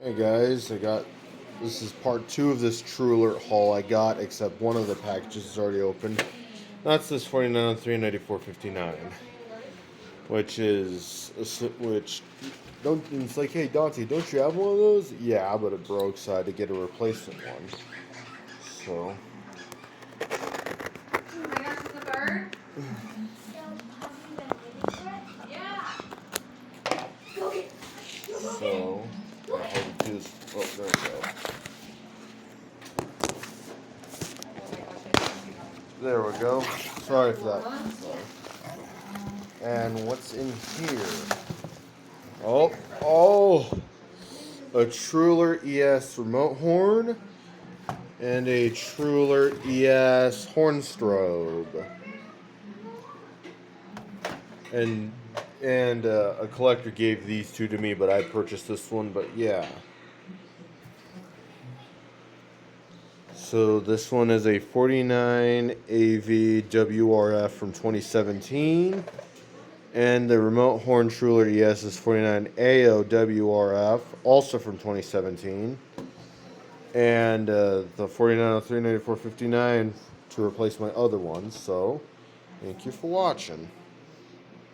Hey guys, this is part 2 of this TrueAlert haul I got, except one of the packages is already opened. That's this 49 on 3 94.59, which don't. It's like, hey Dante, don't you have one of those? Yeah, but it broke, so I had to get a replacement one. So. Oh my gosh, it's a bird? Yeah. So, I hope to just. Oh, there we go. There we go. Sorry for that. Sorry. And what's in here? Oh, a TrueAlert ES remote horn and a TrueAlert ES horn strobe, and a collector gave these two to me, but I purchased this one. But yeah. So this one is a 49 AV WRF from 2017. And the remote horn TrueAlert ES is 49 AO WRF, also from 2017. And the 4903 94.59 to replace my other ones. So, thank you for watching.